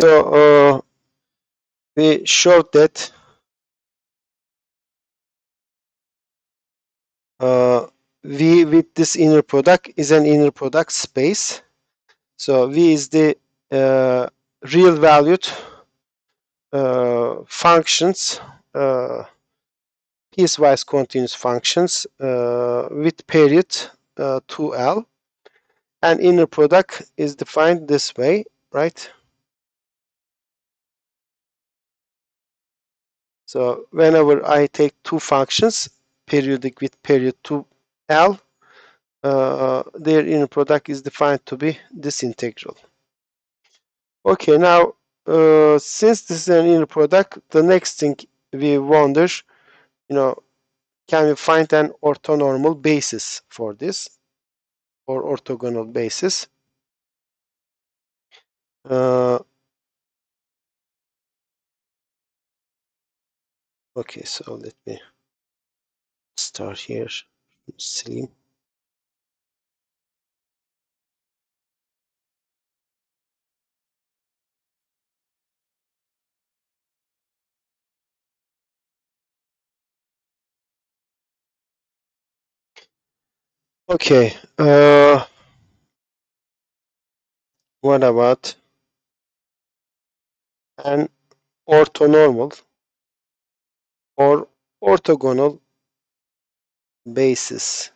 So we showed that V with this inner product is an inner product space. So V is the real valued functions, piecewise continuous functions with period 2L, and inner product is defined this way, right? So whenever I take two functions, periodic with period 2L, their inner product is defined to be this integral. Okay, now since this is an inner product, the next thing we wonder, can we find an orthonormal basis for this, or orthogonal basis? Okay, so let me start here. Slim. Okay, what about an orthonormal or orthogonal basis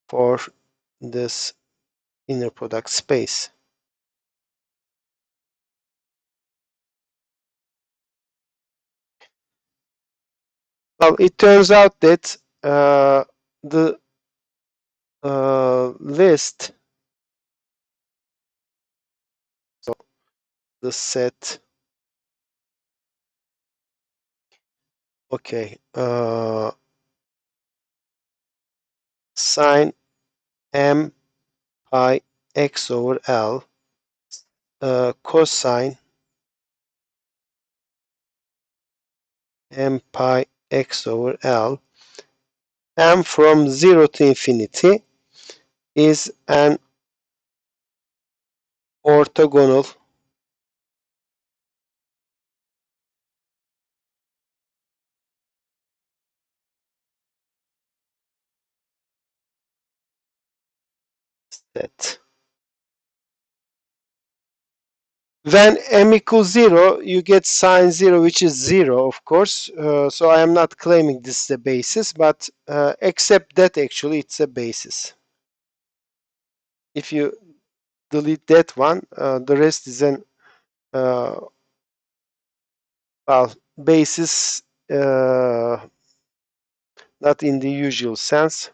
for this inner product space? Well, it turns out that the list, so the set, okay, sine m pi x over L, cosine m pi x over L, m from 0 to infinity is an orthogonal set. When m equals 0, you get sine 0, which is 0, of course. So I am not claiming this is a basis, but except that actually it's a basis. If you delete that one, the rest is an well, basis, not in the usual sense.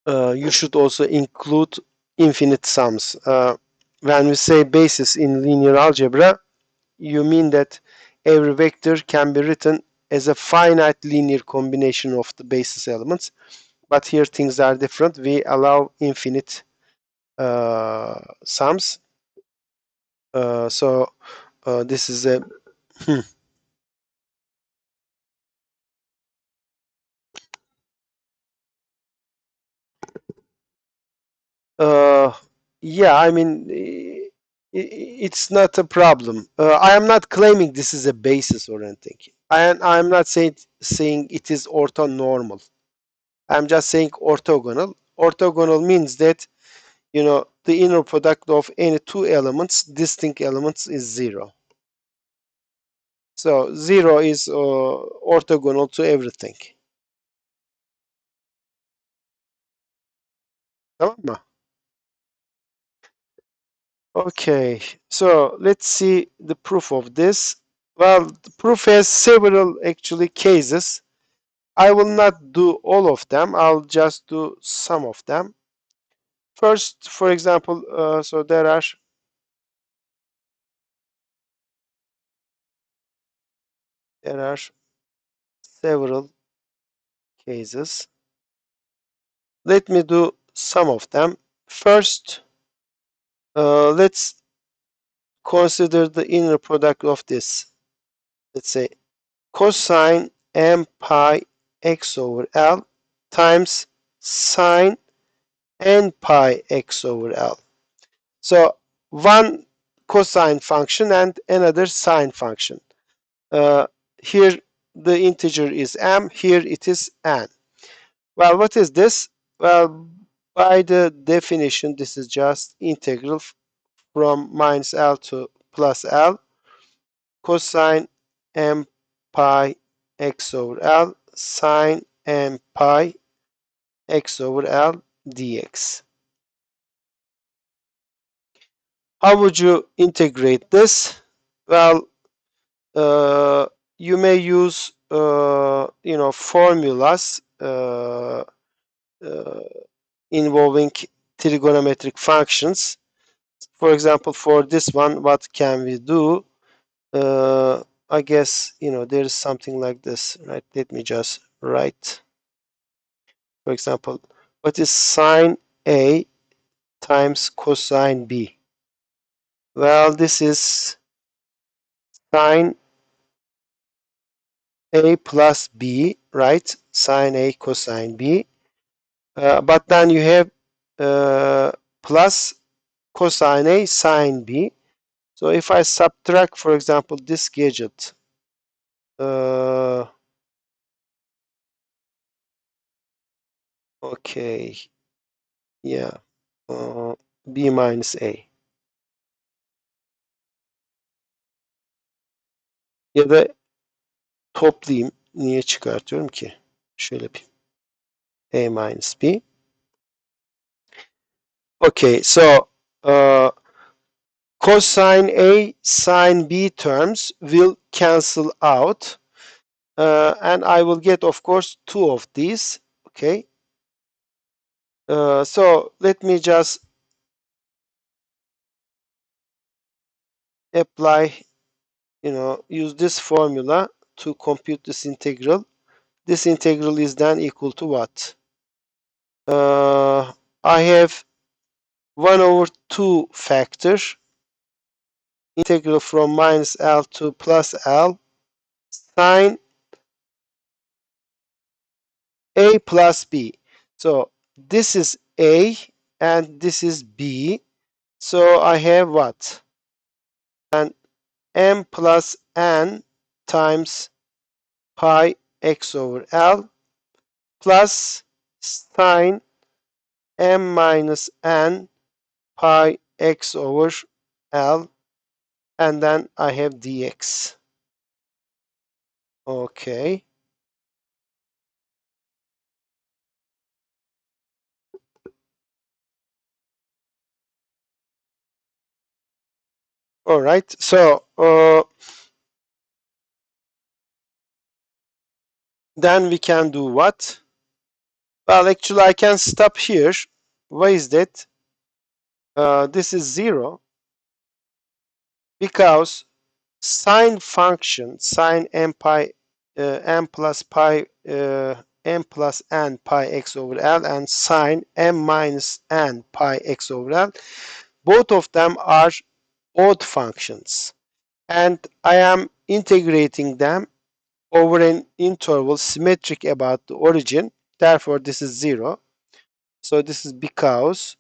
You should also include infinite sums. When we say basis in linear algebra, you mean that every vector can be written as a finite linear combination of the basis elements. But here things are different. We allow infinite sums. So this is a yeah, I mean, it's not a problem. I am not claiming this is a basis or anything. I'm not saying it is orthonormal. I'm just saying orthogonal. Orthogonal means that, the inner product of any two elements, distinct elements, is 0. So 0 is orthogonal to everything. Tamam mı? Okay, so let's see the proof of this. Well, the proof has several actually cases. I will not do all of them. I'll just do some of them. First, for example, so there are several cases. Let me do some of them. First, let's consider the inner product of this. Let's say cosine m pi x over L times sine n pi x over L. So one cosine function and another sine function. Here the integer is m, here it is n. Well, what is this? Well, by the definition, this is just integral from minus L to plus L cosine m pi x over L sine m pi x over L dx. How would you integrate this? Well, you may use formulas involving trigonometric functions. For example, for this one, what can we do? I guess there is something like this, right? Let me just write. For example, what is sine A times cosine B? Well, this is sine A plus B, right? Sine A cosine B. But then you have plus cosine A sine B. So if I subtract, for example, this gadget, okay, yeah, B minus A. Ya da toplayayım. Niye çıkartıyorum ki? Şöyle yapayım. A minus B. Okay, so cosine A sine B terms will cancel out. And I will get, of course, two of these. Okay. So let me just apply, use this formula to compute this integral. This integral is then equal to what? I have 1 over 2 factor integral from minus L to plus L sine A plus B. So this is A and this is B. So I have what? And m plus n times pi x over L plus sine m minus n pi x over L, and then I have dx. Okay. All right. So then we can do what? Well, actually, I can stop here. Why is that? This is 0 because sine function, sine m pi, m plus pi, m plus n pi x over L and sine m minus n pi x over L, both of them are odd functions. And I am integrating them over an interval symmetric about the origin. Therefore, this is 0. So this is because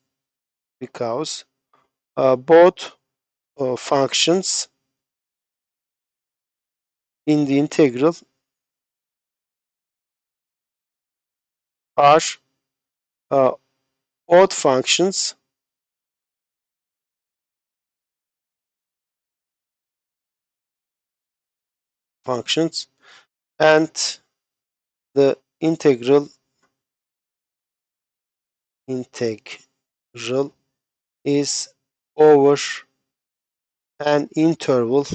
both functions in the integral are odd functions and the integral is over an interval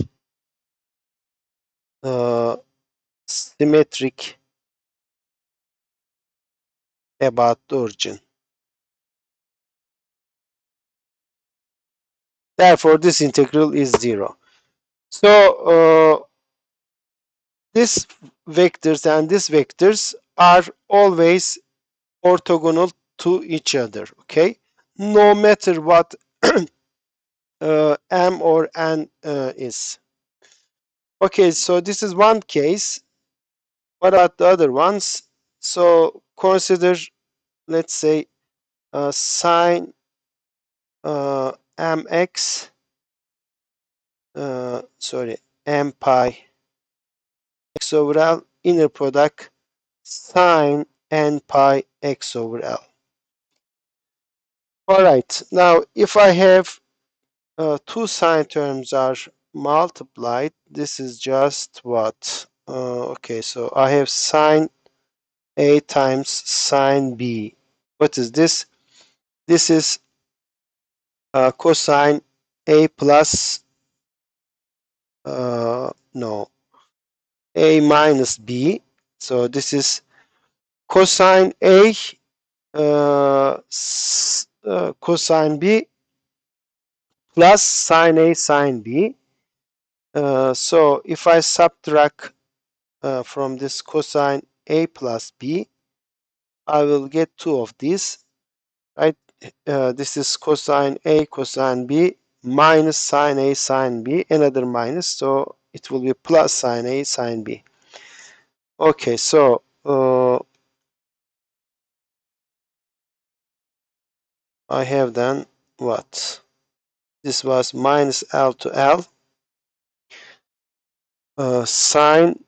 symmetric about the origin. Therefore, this integral is 0. So these vectors and these vectors are always orthogonal to each other. Okay, no matter what m or n is. Okay, so this is one case. What about the other ones? So consider, let's say, sine mx, m pi x over L, inner product sine n pi x over L. Alright, now if I have two sine terms are multiplied, this is just what? Okay, so I have sine A times sine B. What is this? This is cosine A plus, no, A minus B. So this is cosine A cosine B plus sine A sine B. So if I subtract from this cosine A plus B, I will get two of these, right? This is cosine A cosine B minus sine A sine B, another minus, so it will be plus sine A sine B. Okay, so I have then what? This was minus L to L sine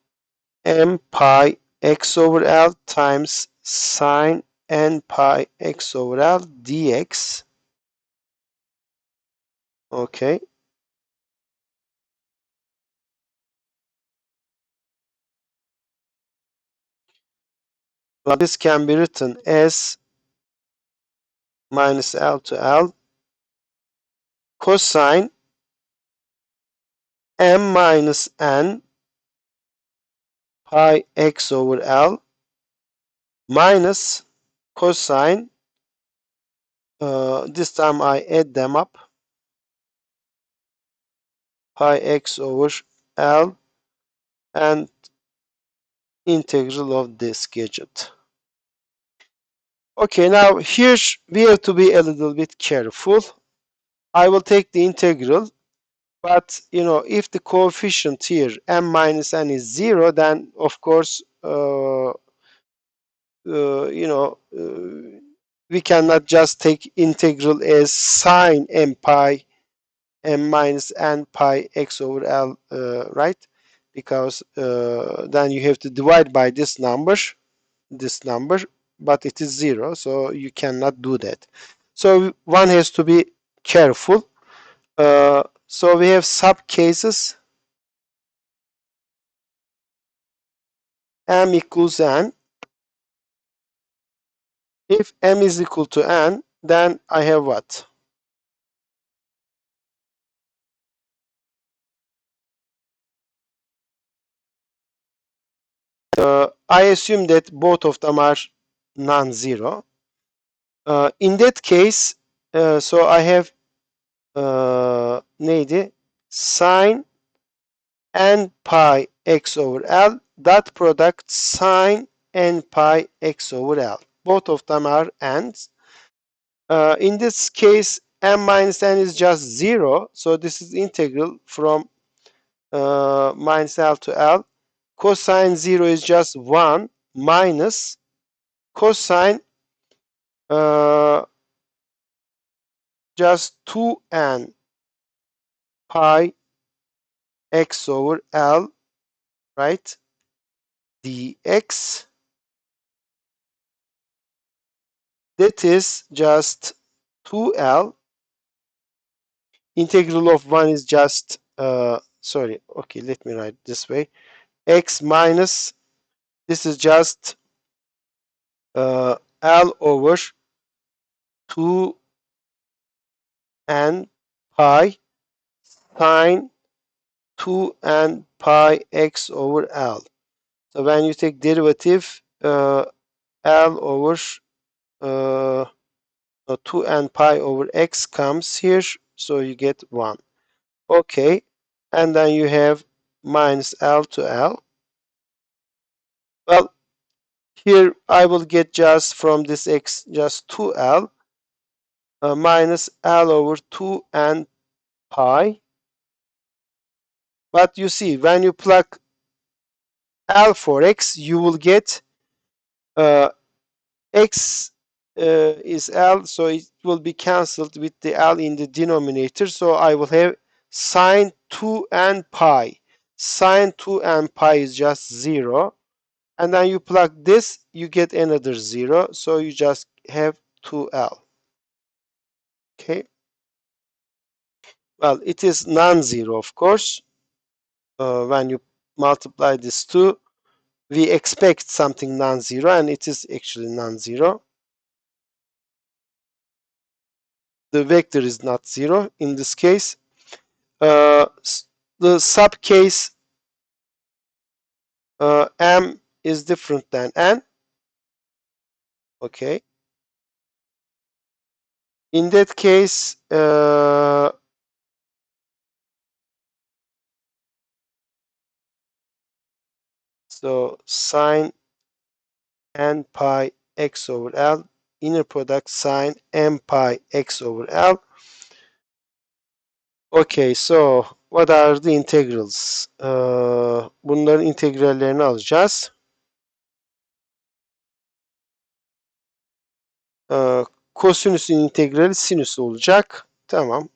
m pi x over L times sine n pi x over L dx. Okay. Now this can be written as minus L to L cosine m minus n pi x over L minus cosine, this time I add them up, pi x over L and integral of this gadget. Okay, now here we have to be a little bit careful. I will take the integral, but if the coefficient here m minus n is 0, then of course we cannot just take integral as sine m pi m minus n pi x over L, right? Because then you have to divide by this number, but it is 0, so you cannot do that. So one has to be careful. So we have sub cases. M equals n. If m is equal to n, then I have what? I assume that both of them are non-zero. In that case, so I have neydi? Sine n pi x over L dot product sine n pi x over L. Both of them are n's. In this case, m minus n is just 0, so this is integral from minus L to L. Cosine 0 is just 1 minus cosine just 2n pi x over L, right? dx. That is just 2L. Integral of 1 is just, okay, let me write this way. X minus, this is just L over 2n pi sine 2n pi x over L. So when you take derivative, L over 2n pi over x comes here, so you get 1. Okay, and then you have minus L to L. Well, here I will get just from this x just 2L minus L over 2n pi. But you see, when you plug L for x, you will get x is L, so it will be cancelled with the L in the denominator. So I will have sine 2n pi. Sine 2n pi is just 0. And then you plug this, you get another 0. So you just have 2L. Okay. Well, it is non-zero, of course. When you multiply this 2, we expect something non-zero, and it is actually non-zero. The vector is not 0 in this case. The subcase m is different than n. Okay. In that case, so sine n pi x over L, inner product sine m pi x over L. Okay, so what are the integrals? Bunların integrallerini alacağız. Kosinüsün integrali sinüs olacak. Tamam.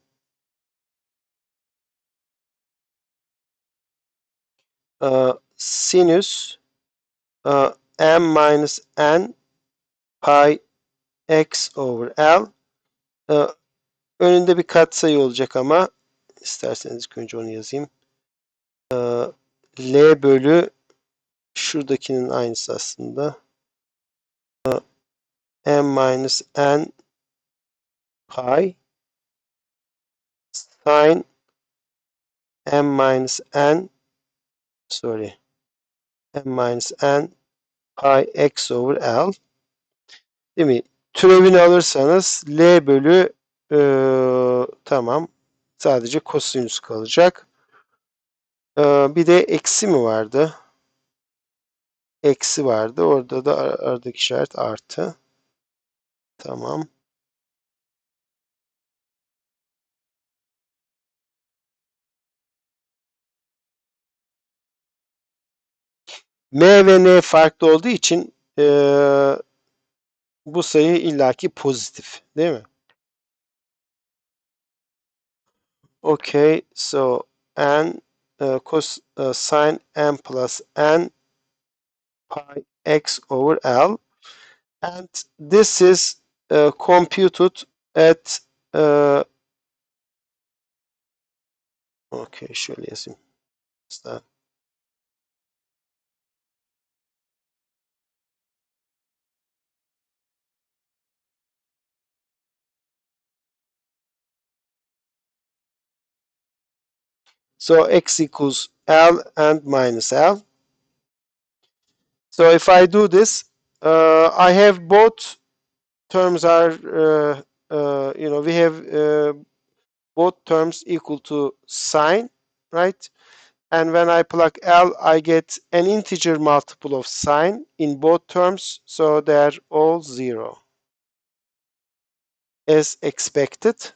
Sinüs m minus n pi x over L. Önünde bir katsayı olacak ama isterseniz ilk önce onu yazayım. L bölü şuradakinin aynısı aslında. M minus n pi sin m minus n pi x over L. Değil mi? Türevini alırsanız L bölü tamam. Sadece kosinüs kalacak. Bir de eksi mi vardı? Eksi vardı. Orada da aradaki işaret artı. Tamam. M ve N farklı olduğu için bu sayı illaki pozitif. Değil mi? Okay. So n sin n plus n pi x over L. And this is computed at okay, şöyle yazayım. So x equals L and minus L. So if I do this, I have both terms are, we have both terms equal to sine, right? And when I plug L, I get an integer multiple of sine in both terms, so they're all 0. As expected.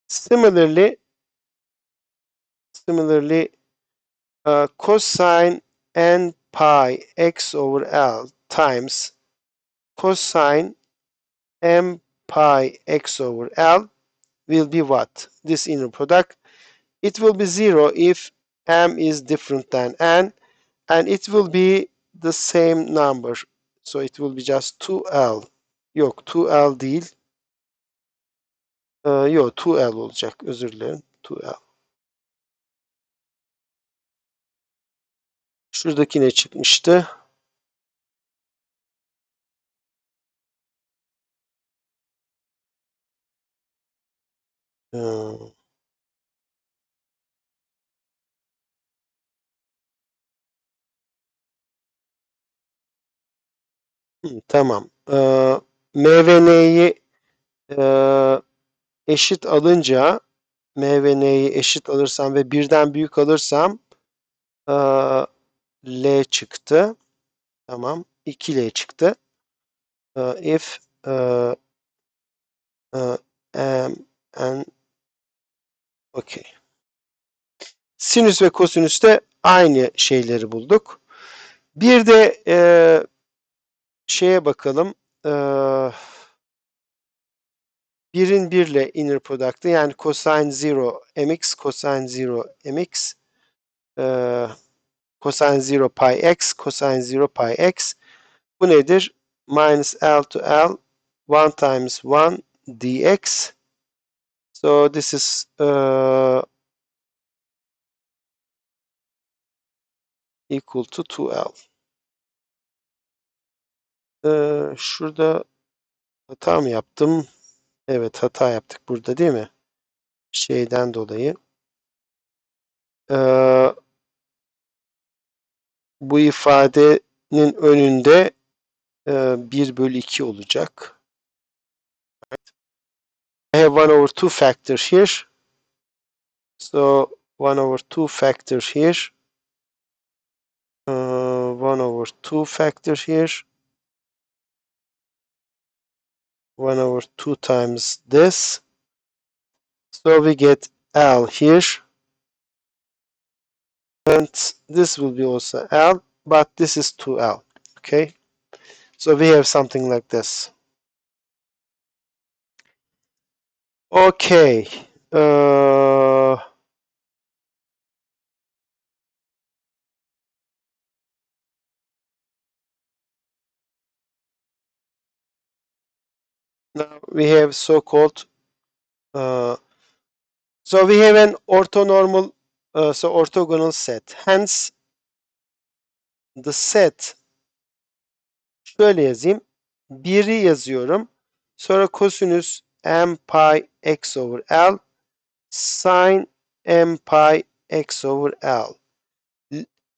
Similarly, cosine n pi x over L times cosine m pi x over L will be what? This inner product. It will be 0 if m is different than n, and it will be the same number. So it will be just 2L. Yok, 2L değil. Yok, 2L olacak. Özür dilerim. 2L. Şuradaki ne çıkmıştı? Tamam. M ve N'yi eşit alınca, M ve N'yi eşit alırsam ve birden büyük alırsam L çıktı. Tamam. 2L çıktı. If m n okay. Sinüs ve kosinüste aynı şeyleri bulduk. Bir de şeye bakalım. birin birle inner product'ı yani cosine 0 mx, cosine 0 mx, cosine 0 pi x, cosine 0 pi x. Bu nedir? Minus L to L 1 times 1 dx. So this is equal to 2L. Şurada hata mı yaptım? Evet, hata yaptık burada değil mi? Şeyden dolayı. Bu ifadenin önünde 1 bölü 2 olacak. I have 1 over 2 factor here. So 1 over 2 factor here. 1 over 2 factor here. 1 over 2 times this. So we get L here. And this will be also L, but this is 2L. Okay. So we have something like this. Okay. Now we have so-called so we have an orthonormal so orthogonal set. Hence the set şöyle yazayım. 1'i yazıyorum. Sonra kosinüs m pi x over L sin m pi x over L.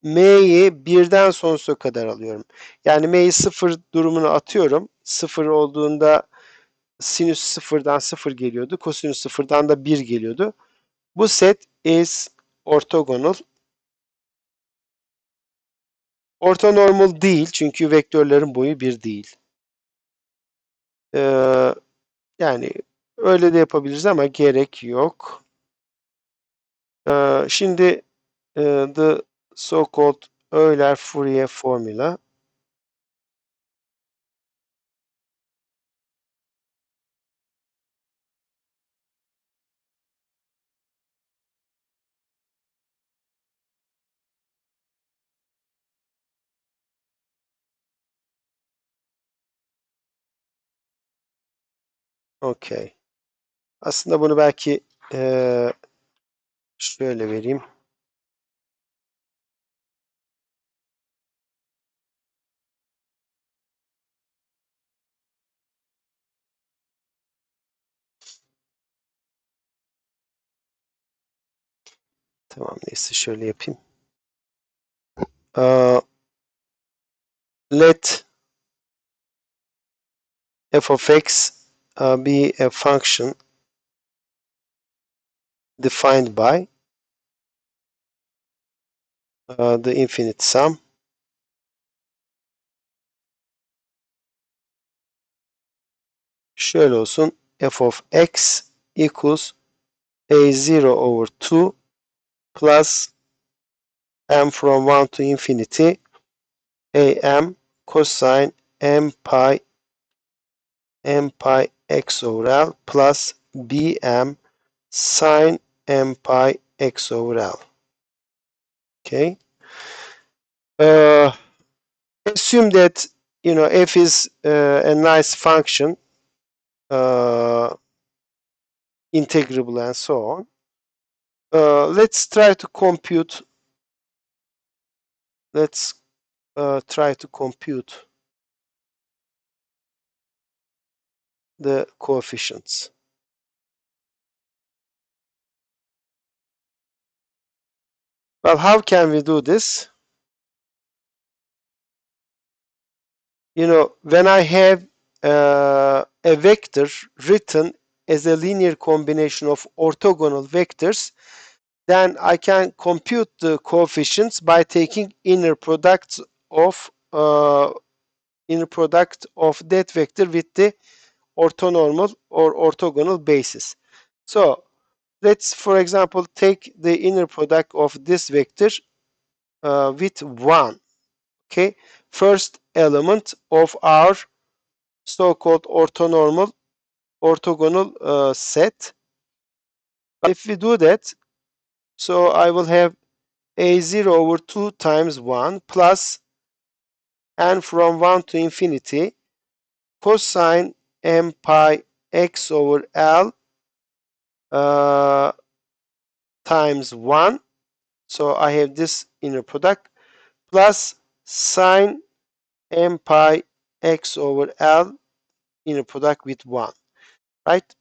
M'yi birden sonsuza kadar alıyorum. Yani M'yi sıfır durumuna atıyorum. Sıfır olduğunda sinüs sıfırdan sıfır geliyordu. Kosinüs sıfırdan da 1 geliyordu. Bu set is orthogonal. Orthonormal değil çünkü vektörlerin boyu 1 değil. Yani öyle de yapabiliriz ama gerek yok. Şimdi the so-called Euler-Fourier formula. Okay. Aslında bunu belki şöyle vereyim. Tamam, neyse şöyle yapayım. Let f of x be a function defined by the infinite sum. Şöyle olsun. F of x equals a0 over 2 plus m from 1 to infinity am cosine m pi x over L plus bm sine m pi x over L. Okay. Assume that f is a nice function, integrable and so on. Let's try to compute. Let's try to compute the coefficients. Well, how can we do this? When I have a vector written as a linear combination of orthogonal vectors, then I can compute the coefficients by taking inner product of that vector with the orthonormal or orthogonal basis. So let's, for example, take the inner product of this vector with 1. Okay, first element of our so-called orthogonal set. If we do that, so I will have a0 over 2 times 1 plus n from 1 to infinity cosine m pi x over L times 1. So I have this inner product plus sine m pi x over L inner product with 1, right?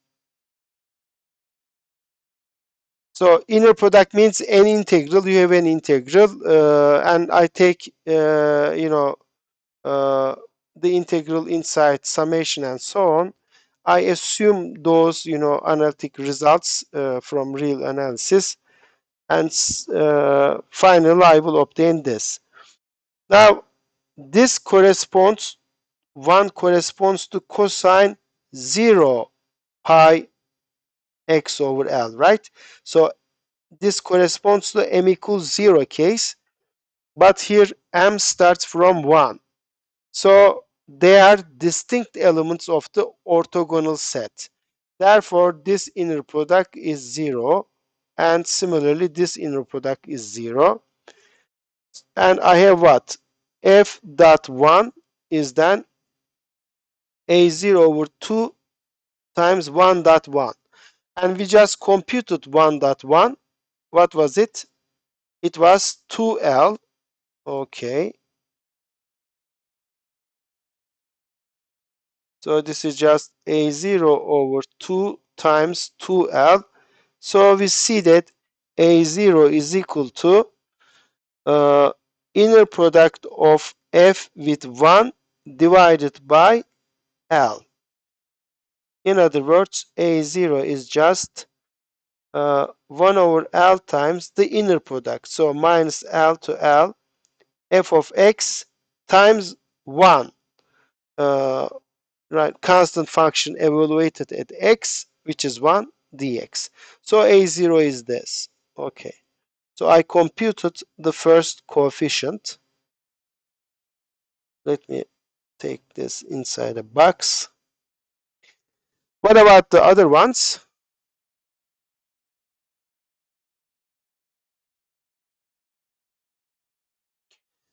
So inner product means an integral. You have an integral, and I take, uh, the integral inside summation and so on. I assume those, analytic results from real analysis, and finally I will obtain this. Now, this corresponds, 1 corresponds to cosine 0 pi x over L, right? So this corresponds to m equals 0 case, but here m starts from 1. So they are distinct elements of the orthogonal set. Therefore, this inner product is 0, and similarly this inner product is 0. And I have what? F dot 1 is then a0 over 2 times 1 dot 1. And we just computed 1 dot 1. What was it? It was 2L. Okay. So this is just a0 over 2 times 2L. So we see that a0 is equal to inner product of f with 1 divided by L. In other words, a0 is just 1 over L times the inner product. So minus L to L, f of x times 1. Uh, right, constant function evaluated at x, which is 1 dx. So a0 is this. Okay. So I computed the first coefficient. Let me take this inside a box. What about the other ones?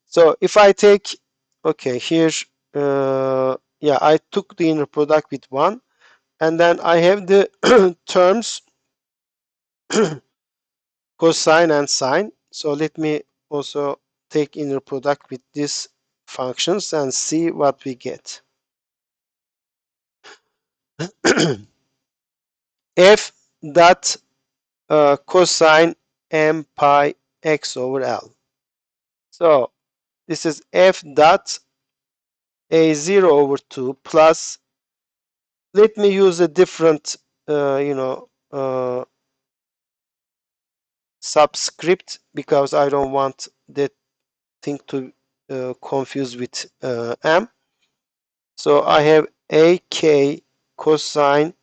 So if I take, okay, here, yeah, I took the inner product with 1, and then I have the terms cosine and sine. So let me also take inner product with these functions and see what we get. F dot cosine m pi x over L. So this is f dot a0 over 2 plus, let me use a different, subscript, because I don't want that thing to confuse with m. So I have ak cosine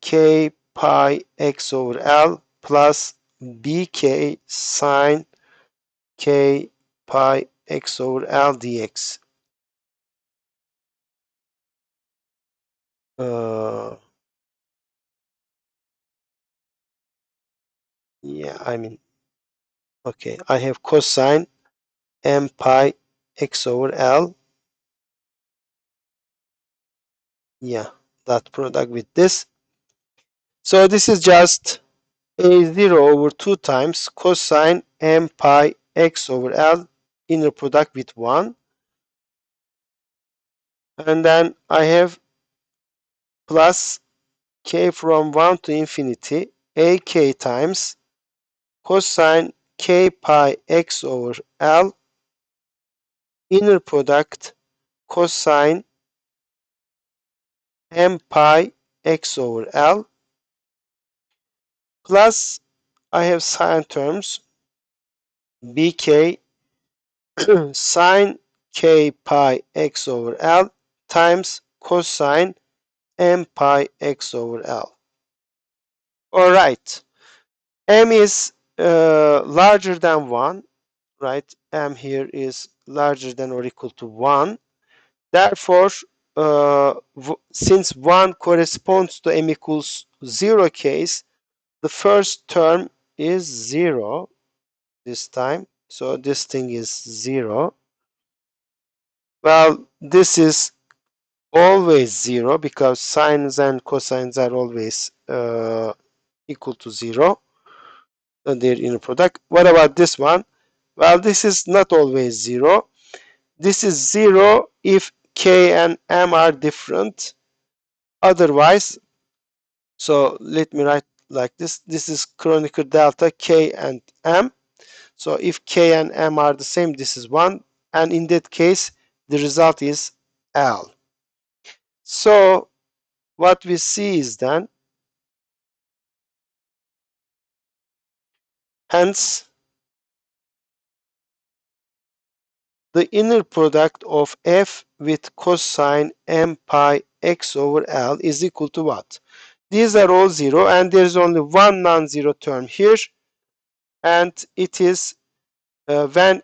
k pi x over L plus bk sine k pi x over L dx. Yeah, I mean, okay, I have cosine m pi x over L. Yeah, that product with this. So this is just a0 over 2 times cosine m pi x over L inner product with 1. And then I have plus k from 1 to infinity ak times cosine k pi x over L inner product cosine m pi x over L plus I have sine terms bk sine k pi x over L times cosine m pi x over L. All right, m is larger than 1, right? M here is larger than or equal to 1. Therefore, since 1 corresponds to m equals 0 case, the first term is 0 this time. So this thing is 0. Well, this is always 0 because sines and cosines are always equal to 0. Their inner product. What about this one? Well, this is not always 0. This is 0 if k and m are different. Otherwise, so let me write like this. This is Kronecker delta k and m. So if k and m are the same, this is 1. And in that case, the result is L. So what we see is then, hence, the inner product of f with cosine m pi x over L is equal to what? These are all 0 and there's only one non-zero term here, and it is when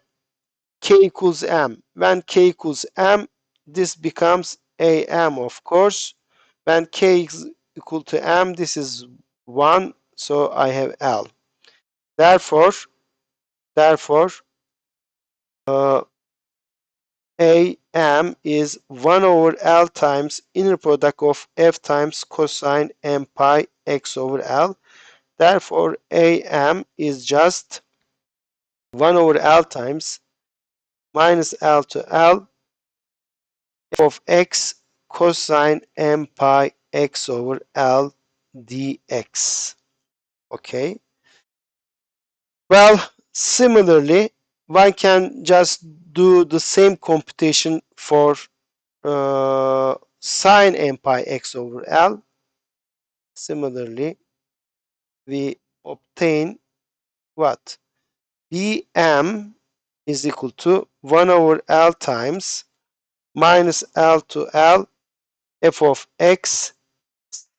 k equals m. When k equals m, this becomes am, of course. When k is equal to m, this is 1, so I have L. Therefore, uh, am is 1 over L times inner product of f times cosine m pi x over L. Therefore, am is just 1 over L times minus L to L f of x cosine m pi x over L dx. Okay. Well, similarly, one can just do the same computation for sine m pi x over L. Similarly, we obtain what? Bm is equal to 1 over L times minus L to L f of x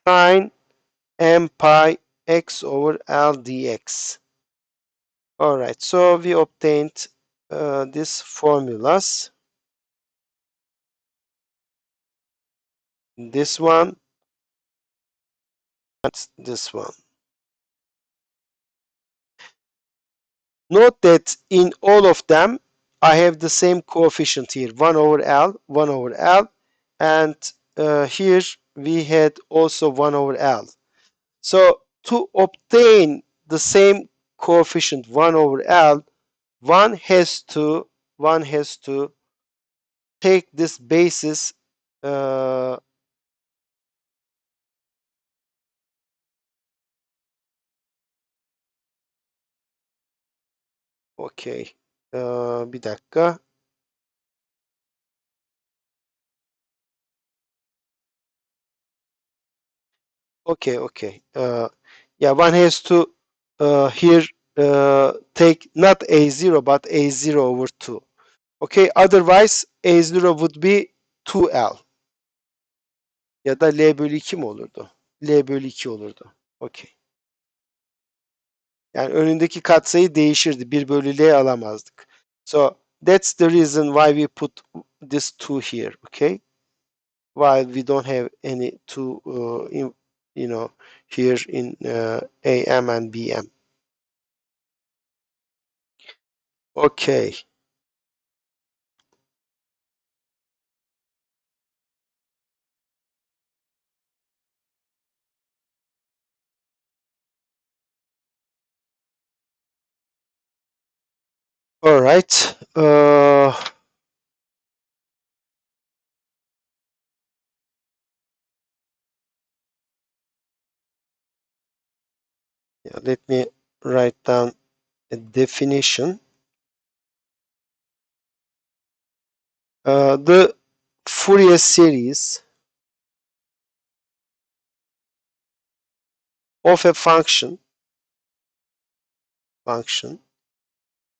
sine m pi x over L dx. All right, so we obtained these formulas. This one and this one. Note that in all of them, I have the same coefficient here, 1 over L, 1 over L, and here we had also 1 over L. So to obtain the same coefficient 1 over L, one has to take this basis okay. Bir dakika. Okay. Yeah, one has to here take not A0 but A0 over 2. Okay, otherwise A0 would be 2L. Ya da L bölü 2 mi olurdu? L bölü 2 olurdu. Okay. Yani önündeki katsayı değişirdi. 1 bölü L alamazdık. So that's the reason why we put this 2 here. Okay. While we don't have any 2 here in AM and BM. Okay. All right. Yeah, let me write down a definition. The Fourier series of a function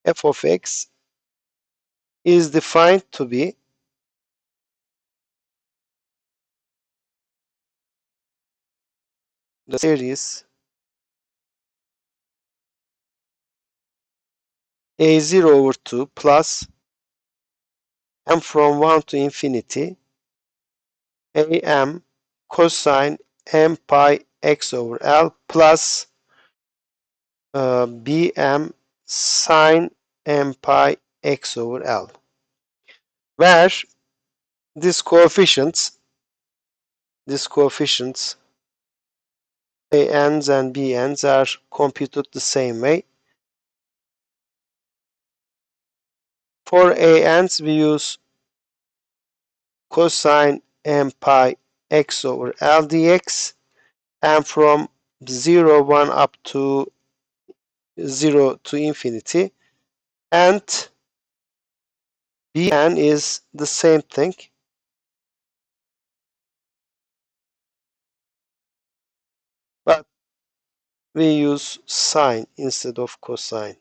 f of x is defined to be the series a0 over 2 plus m from 1 to infinity am cosine m pi x over L plus bm sine m pi x over L, where these coefficients ANs and BNs are computed the same way. For ANs, we use cosine m pi x over L dx, and from 0, 1 up to 0 to infinity. And Bn is the same thing. But we use sine instead of cosine.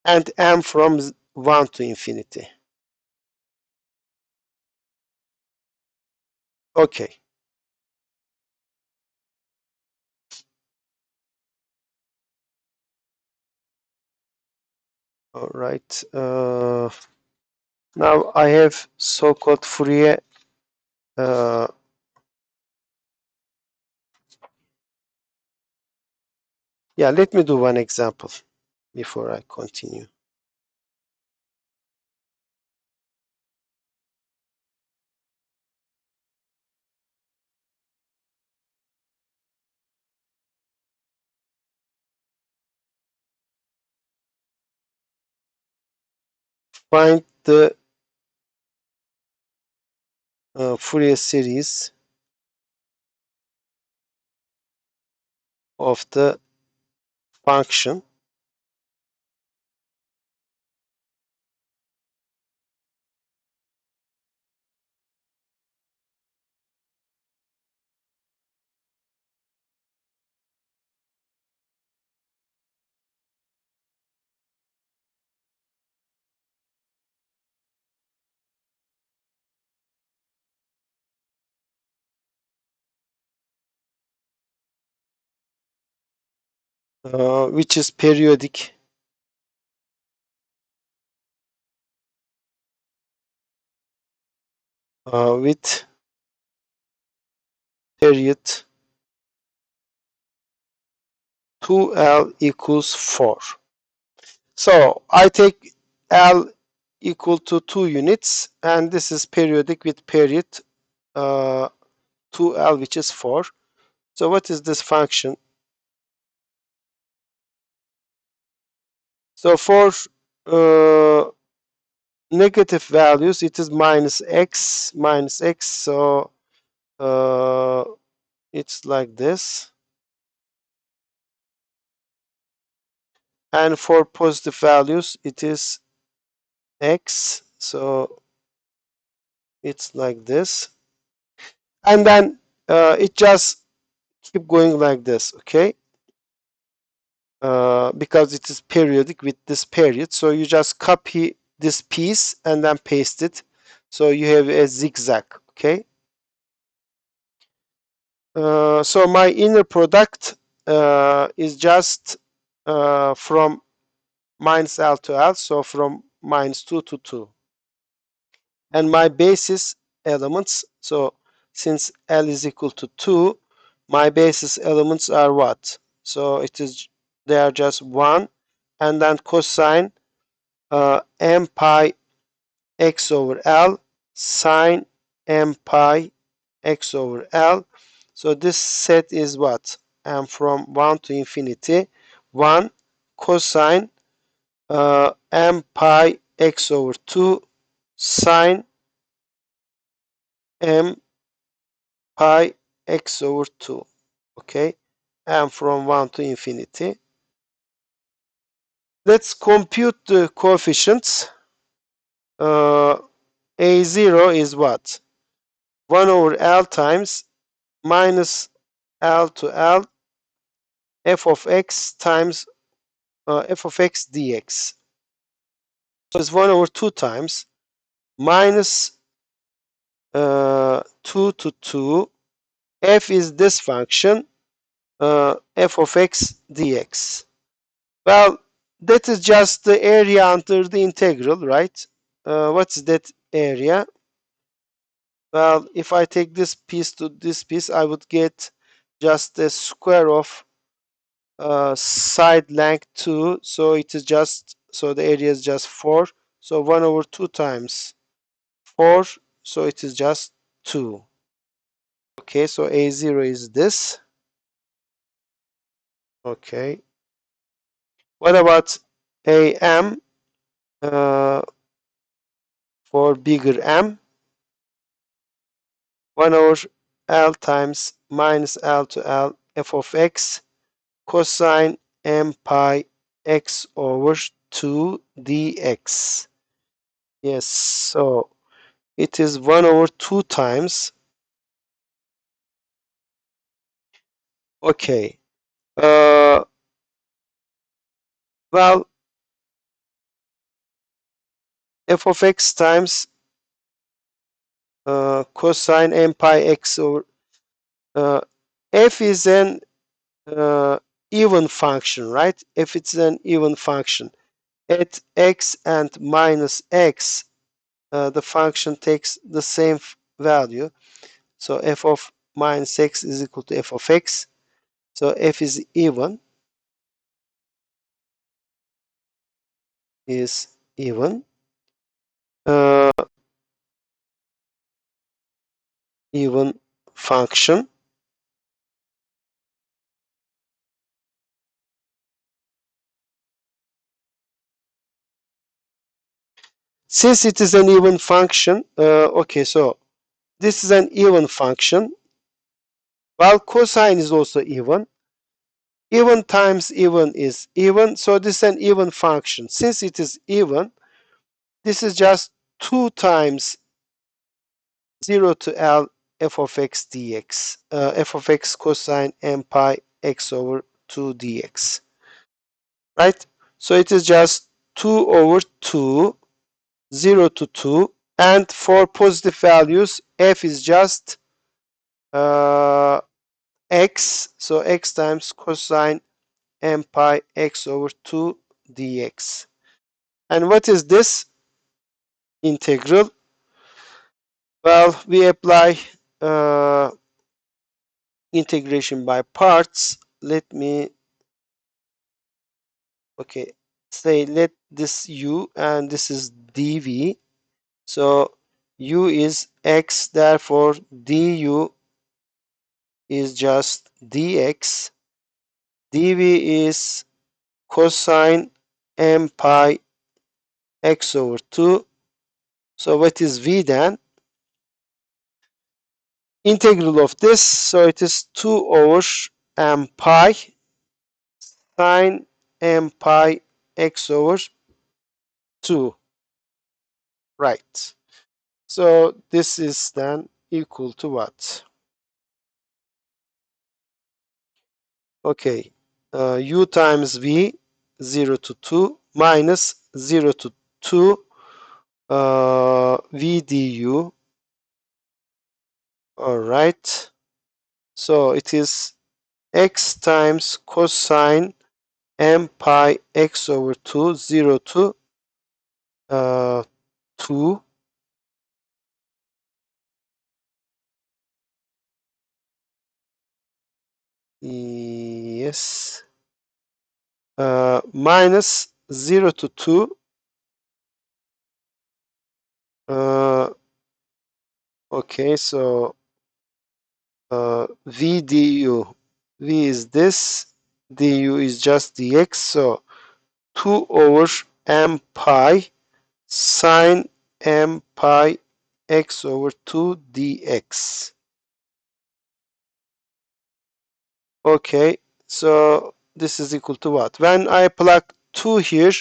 And m from 1 to infinity. Okay. All right. Now I have so-called Fourier. Yeah, let me do one example before I continue. Find the Fourier series of the function which is periodic with period 2L equals 4. So I take L equal to 2 units, and this is periodic with period 2L, which is 4. So what is this function? So for negative values, it is minus x. So it's like this. And for positive values, it is x. So it's like this. And then it just keep going like this, okay? Because it is periodic with this period. So you just copy this piece and then paste it. So you have a zigzag, okay? So my inner product is just from minus L to L, so from minus 2 to 2. And my basis elements, so since L is equal to 2, my basis elements are what? So they are just 1, and then cosine m pi x over L, sine m pi x over L. So this set is what? And from 1 to infinity, 1 cosine m pi x over 2 sine m pi x over 2. Okay, and from 1 to infinity. Let's compute the coefficients. A0 is what? 1 over L times minus L to L f of x times f of x dx. So it's 1 over 2 times minus 2 to 2. F is this function, f of x dx. Well, that is just the area under the integral, right? What's that area? Well, if I take this piece to this piece, I would get just the square of side length 2. So it is just, so the area is just 4. So 1 over 2 times 4. So it is just 2. Okay, so A0 is this. Okay. What about AM for bigger M? 1 over L times minus L to L f of x cosine m pi x over 2 dx. Yes, so it is 1 over 2 times. Okay. Well, f of x times cosine m pi x over f is an even function, right? If it's an even function at x and minus x, the function takes the same value. So f of minus x is equal to f of x. So f is even, uh, even function. Since it is an even function, okay, so this is an even function. While cosine is also even. Even times even is even, so this is an even function. Since it is even, this is just 2 times 0 to L f of x dx, f of x cosine m pi x over 2 dx, right? So it is just 2 over 2, 0 to 2, and for positive values, f is just x, so x times cosine m pi x over 2 dx. And what is this integral? Well, we apply integration by parts. Let me, okay, say let this u and this is dv. So u is x, therefore du is just dx. dv is cosine m pi x over 2. So what is v then? Integral of this, so it is 2 over m pi sine m pi x over 2, right? So this is then equal to what? Okay, u times v 0 to 2 minus 0 to 2 v du. All right, so it is x times cosine m pi x over 2, 0 to 2. Yes, minus 0 to 2. Okay, so v du. V is this, du is just dx, so 2 over m pi sine m pi x over 2 dx. Okay, so this is equal to what? When I plug 2 here,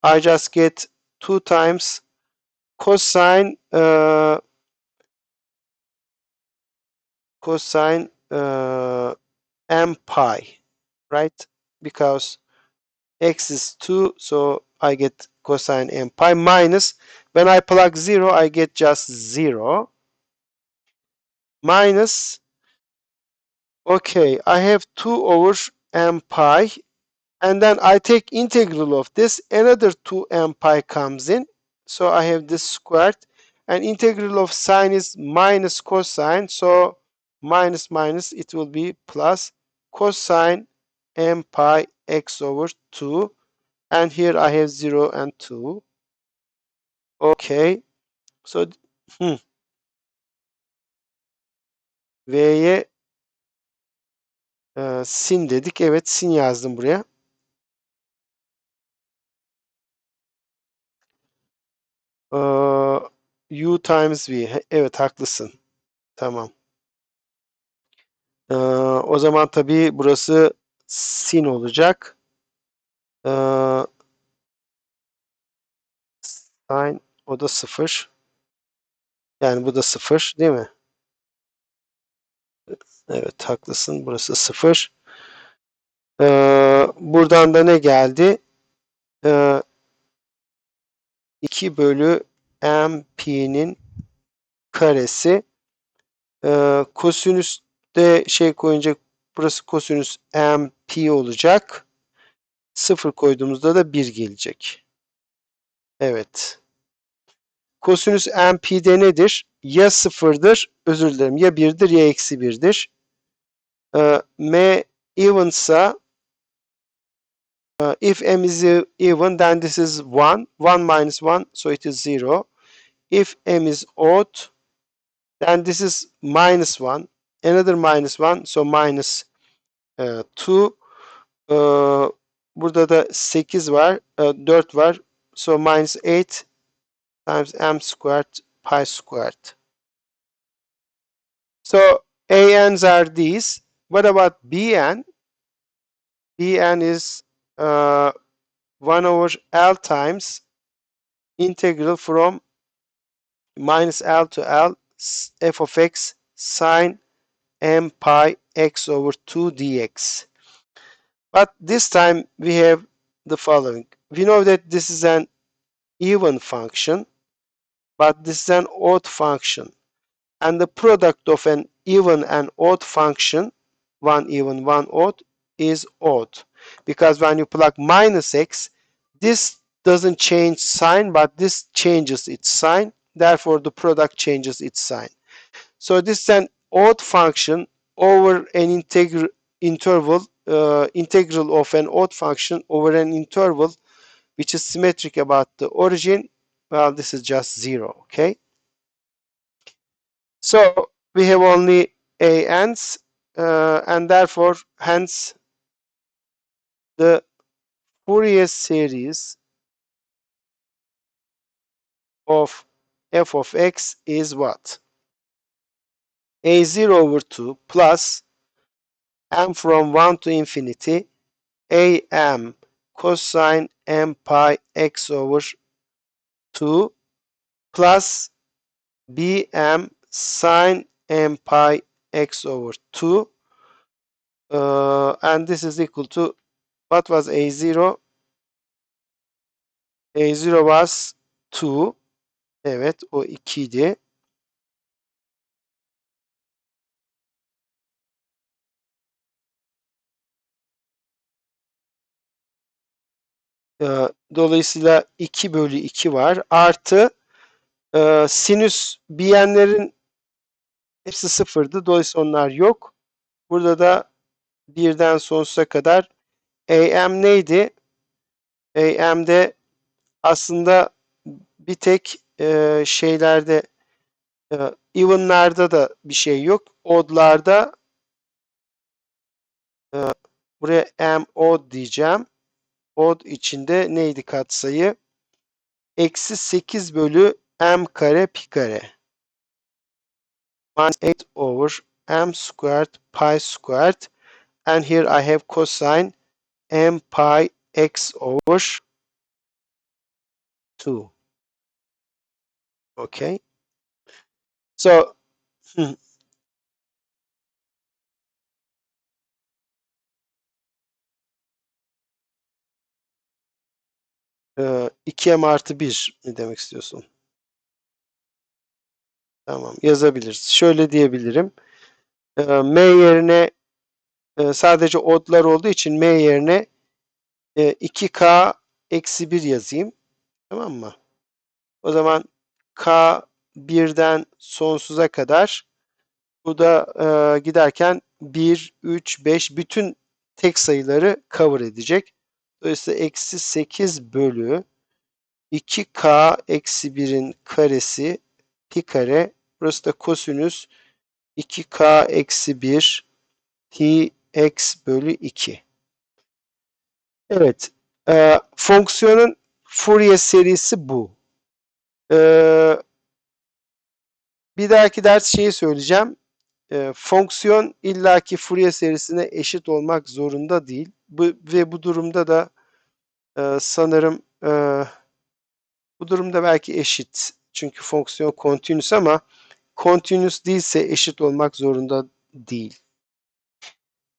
I just get 2 times cosine m pi, right? Because x is 2, so I get cosine m pi minus, when I plug 0, I get just 0, minus, okay, I have 2 over m pi And then I take integral of this, another 2m pi comes in. So I have this squared, and integral of sine is minus cosine. So minus minus, it will be plus cosine m pi x over 2. And here I have 0 and 2. Okay. So V'ye sin dedik. Evet, sin yazdım buraya. U times V. Evet, haklısın. Tamam. O zaman tabii burası sin olacak. Sin, o da 0. Yani bu da 0 değil mi? Evet, haklısın. Burası 0. Buradan da ne geldi? 2 bölü MP'nin karesi. Kosinüste şey koyunca burası kosinüs MP olacak. 0 koyduğumuzda da 1 gelecek. Evet. Kosinüs MP'de nedir? Ya 0'dır, özür dilerim, ya 1'dir ya eksi 1'dir. M evensa, if M is even, then this is 1. 1 minus 1, so it is 0. If M is odd, then this is minus 1. Another minus 1, so minus 2. Burada da 8 var, 4 var. So minus 8 times m squared pi squared. So ANs are these. What about BN? BN is 1 over L times integral from minus L to L f of x sine m pi x over 2 dx. But this time we have the following. We know that this is an even function, but this is an odd function. And the product of an even and odd function, one even, one odd, is odd. Because when you plug minus x, this doesn't change sign, but this changes its sign. Therefore, the product changes its sign. So this is an odd function over an integral of an odd function over an interval which is symmetric about the origin. Well, this is just 0, okay? So we have only ANs, and therefore, hence, the Fourier series of f of x is what? A0 over 2 plus m from 1 to infinity am cosine m pi x over 2 plus bm sine m pi x over 2, and this is equal to, what was A0? A0 was 2. Evet, o 2 idi. Dolayısıyla 2 bölü 2 var. Artı sinüs biyenlerin hepsi sıfırdı. Dolayısıyla onlar yok. Burada da birden sonsuza kadar AM neydi? AM'de aslında bir tek şeylerde even'larda da bir şey yok. Odd'larda buraya m odd diyeceğim. Odd içinde neydi katsayı? Eksi 8 bölü m kare pi kare. Minus 8 over m squared pi squared. And here I have cosine m pi x over 2. Okay. So, 2m artı 1 mi demek istiyorsun? Tamam, yazabiliriz. Şöyle diyebilirim. M yerine sadece oddlar olduğu için M yerine 2k eksi 1 yazayım. Tamam mı? O zaman k birden sonsuza kadar, bu da giderken 1, 3, 5 bütün tek sayıları cover edecek. Dolayısıyla eksi 8 bölü 2k eksi 1'in karesi pi kare. Burası da kosinüs 2k eksi 1 pi x bölü 2. Evet. Fonksiyonun Fourier serisi bu. Bir dahaki ders şeyi söyleyeceğim. Fonksiyon illaki Fourier serisine eşit olmak zorunda değil. Ve bu durumda da sanırım bu durumda belki eşit. Çünkü fonksiyon continuous, ama continuous değilse eşit olmak zorunda değil.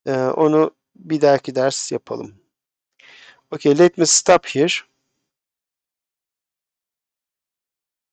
Onu bir dahaki ders yapalım. Okay, let me stop here.